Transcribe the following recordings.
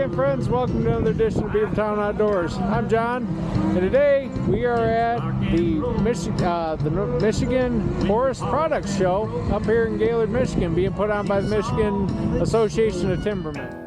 again, friends. Welcome to another edition of Beavertown Outdoors. I'm John, and today we are at the Michigan Forest Products Show up here in Gaylord, Michigan, being put on by the Michigan Association of Timbermen.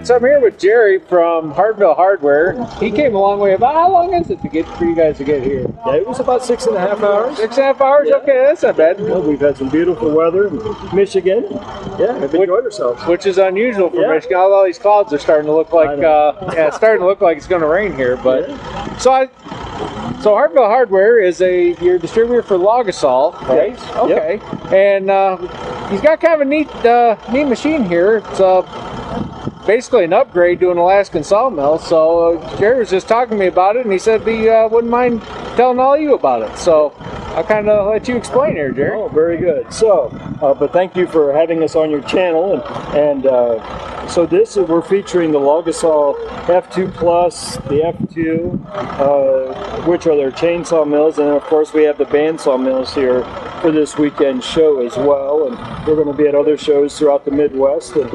So I'm here with Jerry from Hartville Hardware. He came a long way. About how long is it for you guys to get here? Yeah, it was about 6.5 hours. 6.5 hours? Yeah. Okay, that's not bad. Well, we've had some beautiful weather in Michigan. Yeah, we've enjoyed ourselves. Which is unusual for Michigan. All these clouds are starting to look like it's starting to look like it's going to rain here. But so Hartville Hardware is your distributor for Logosol, right? Yes. Okay. Yep. And he's got kind of a neat machine here. It's basically an upgrade to an Alaskan sawmill. So Jerry was just talking to me about it, and he said he wouldn't mind telling all you about it. So I'll kind of let you explain here, Jerry. Oh, very good. So, but thank you for having us on your channel, and so we're featuring the Logosol F2 Plus, the F2, which are their chainsaw mills, and then of course we have the bandsaw mills here for this weekend show as well, and we're going to be at other shows throughout the Midwest and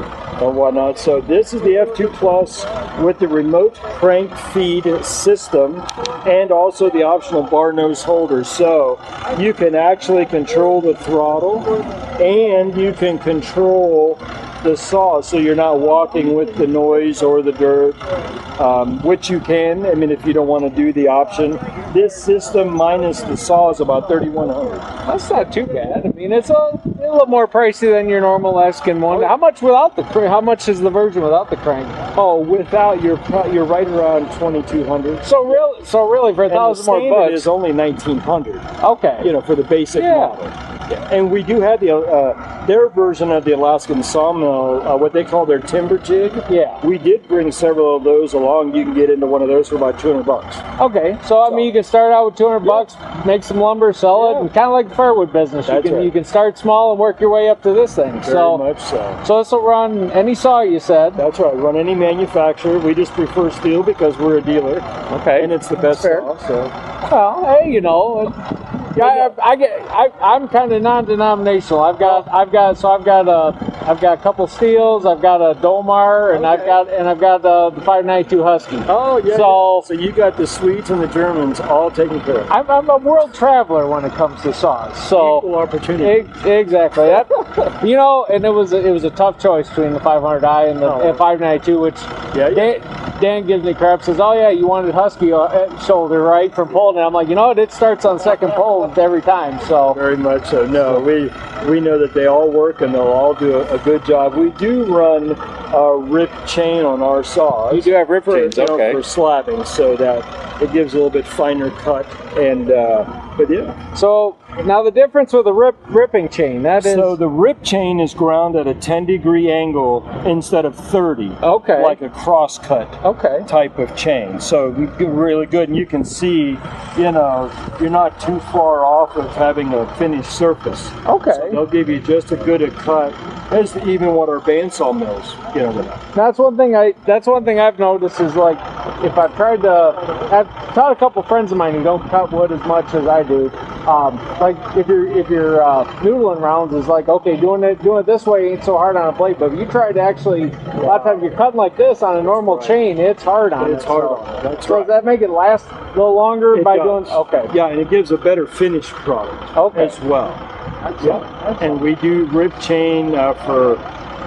whatnot. So this is the F2 Plus with the remote crank feed system and also the optional bar nose holder. So you can actually control the throttle and you can control the saw, so you're not walking with the noise or the dirt, which you can. I mean, if you don't want to do the option, this system minus the saw is about $3,100. That's not too bad. I mean, it's a little more pricey than your normal Alaskan one. How much without the crank? How much is the version without the crank? Oh, without you're right around $2,200. So really for $1,000 more bucks, is only $1,900. Okay. You know, for the basic model. Yeah. And we do have their version of the Alaskan sawmill, what they call their timber jig. Yeah. We did bring several of those along. You can get into one of those for about $200. Okay. So I mean, you can start out with $200, make some lumber, sell it, and kind of like the firewood business. You can start small and work your way up to this thing. Very much so. So this will run any saw, you said. That's right. Run any manufacturer. We just prefer steel because we're a dealer. Okay. And it's the best saw. So. Well, hey, you know. I'm kind of non-denominational. I've got a couple steels. I've got a Domar, and I've got the 592 Husky. Oh yeah. So you got the Swedes and the Germans all taken care of. I'm a world traveler when it comes to saws. So equal opportunity. Exactly. You know, and it was a tough choice between the 500i and the 592, which Dan gives me crap. Says, "Oh yeah, you wanted Husky shoulder, right, from pulling it." I'm like, you know what? It starts on second pull every time. So very much so. No, we know that they all work and they'll all do a good job. We do run rip chain on our saws. You do have rip chains, okay. For slabbing, so that it gives a little bit finer cut. And but yeah. So now the difference with a ripping chain, so the rip chain is ground at a 10-degree angle instead of 30. Okay. Like a cross cut. Okay. Type of chain. So really good, and you can see, you know, you're not too far off of having a finished surface. Okay. So they'll give you just a good cut as even what our bandsaw mills, you know. That's one thing I've noticed is like if I've taught a couple friends of mine who don't cut wood as much as I do. Like if you're noodling rounds is like, okay, doing it this way ain't so hard on a blade, but if you try to actually, a lot of times you're cutting like this on a normal chain, it's hard on it. It's hard on it. That's so right. Does that make it last a little longer by doing? Okay. Yeah, and it gives a better finished product as well. Yeah, and we do rib chain for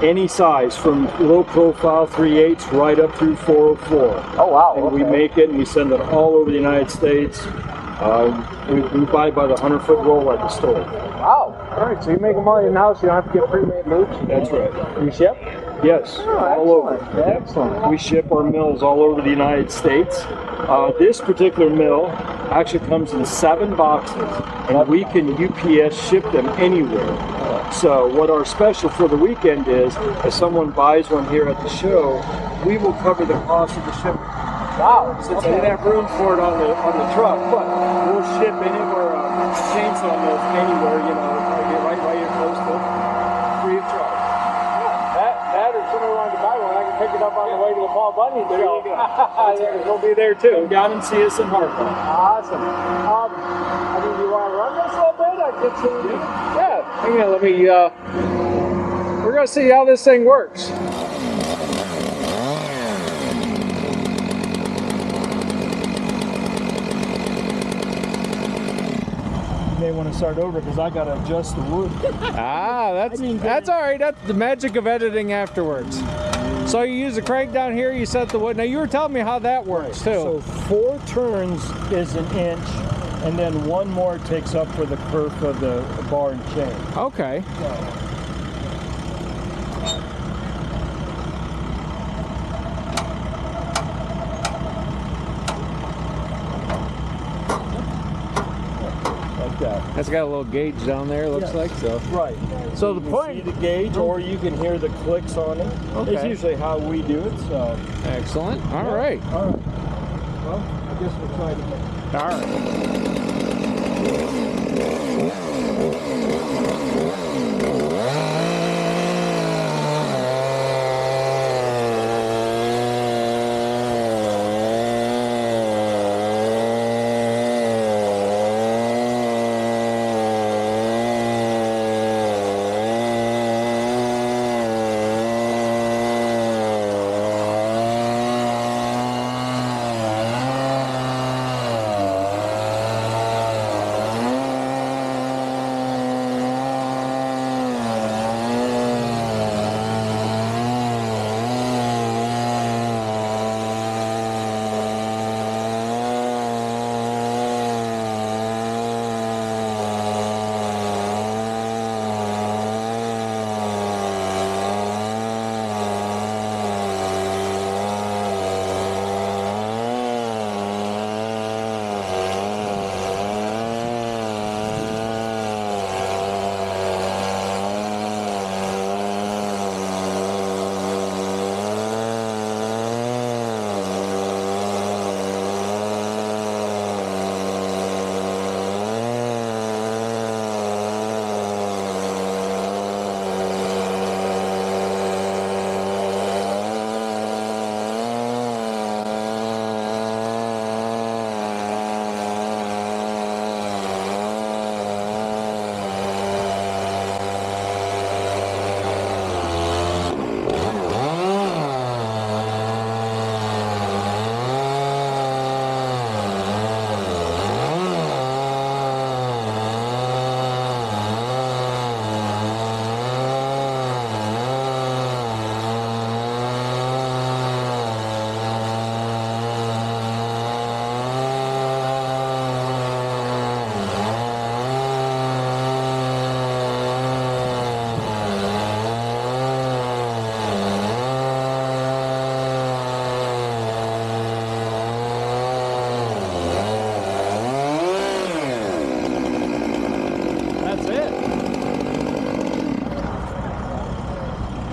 any size, from low profile 3/8 right up through 404. Oh wow! And we make it and we send it all over the United States. We buy by the 100-foot roll at the store. Wow! All right, so you make them all in house. You don't have to get pre-made loops. That's right. You ship? Yes, all over. Excellent. We ship our mills all over the United States. This particular mill actually comes in 7 boxes, and we can UPS ship them anywhere. So what our special for the weekend is, if someone buys one here at the show, we will cover the cost of the shipping. Wow! Since I didn't have room for it on the truck, but we'll ship any of our chainsaw mills anywhere, you know, right here close to free of charge. That or somebody wanted to buy one, I can pick it up on the way to the Paul Bunyan show. We'll be there too. Come down and see us in Hartville. Awesome. I mean, do you want to run this a little bit? I get to. Yeah. Hang on, let me. We're gonna see how this thing works. You may want to start over because I gotta adjust the wood. That's all right. That's the magic of editing afterwards. So you use a crank down here, you set the wood. Now you were telling me how that works too. So 4 turns is an inch, and then 1 more takes up for the kerf of the bar and chain. Okay. That's got a little gauge down there, looks like so. Right. So you the can point, see the gauge, or you can hear the clicks on it. Okay. It's usually how we do it. So. Excellent. All right. All right. Well, I guess we'll try it again. All right.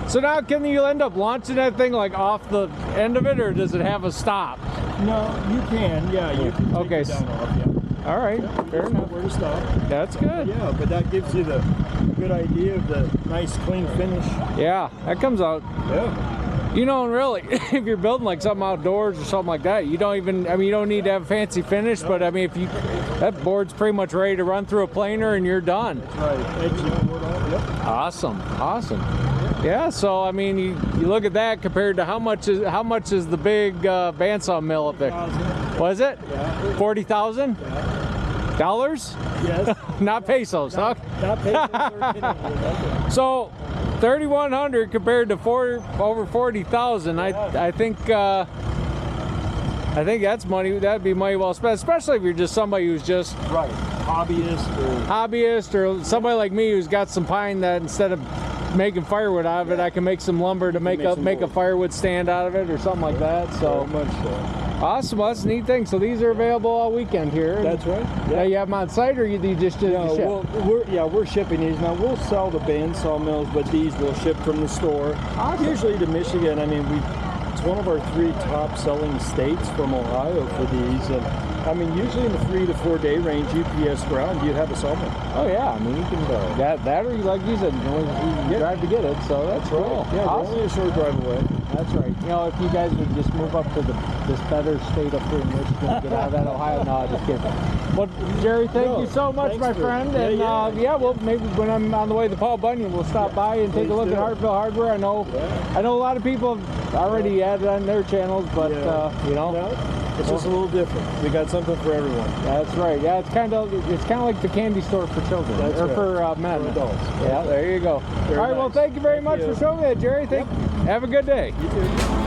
So now can you end up launching that thing like off the end of it, or does it have a stop? No, you can. Yeah, you can take Okay. it down off, yeah. All right, fair enough. Where to stop. That's good. Yeah, but that gives you a good idea of the nice clean finish. Yeah, that comes out. Yeah. You know, really, if you're building like something outdoors or something like that, you don't even, I mean, you don't need to have a fancy finish, but I mean, if you, that board's pretty much ready to run through a planer and you're done. That's right. Edge the board off. Yep. Awesome, awesome. Yeah, so I mean, you look at that compared to how much is the big bandsaw mill up there? Was it? Yeah. $40,000? Yeah. Dollars? Yes. Not pesos, huh? Not pesos or Canadian. So 3,100 compared to over 40,000. I think that's money. That'd be money well spent, especially if you're just somebody who's just Right. Hobbyist or somebody like me who's got some pine that instead of making firewood out of it, I can make some lumber to make a firewood stand out of it or something like that. So very much so. Awesome, well, that's a neat thing. So these are available all weekend here. That's right. Yeah, you have them on site, or you just ship? We're shipping these now. We'll sell the bandsaw mills, but these will ship from the store. Awesome. Usually to Michigan. I mean, it's one of our 3 top selling states from Ohio for these, and I mean, usually in the 3 to 4 day range, UPS ground, you'd have a sawmill. Oh yeah, I mean you can that or you like you said, you can drive to get it. So that's cool. Right. Yeah, awesome. only a short drive away. That's right. You know, if you guys would just move up to this better state up here in Michigan, get out of that Ohio. No, just kidding. Well, Jerry, thank you so much, my friend. And well, maybe when I'm on the way to Paul Bunyan, we'll stop by and take a look at Hartville Hardware. I know a lot of people have already added on their channels, but you know. It's just a little different. We got something for everyone. That's right. Yeah, it's kind of like the candy store for children for men. For adults. Yeah, there you go. All right. Well, thank you very much for showing me that, Jerry. Have a good day. You too.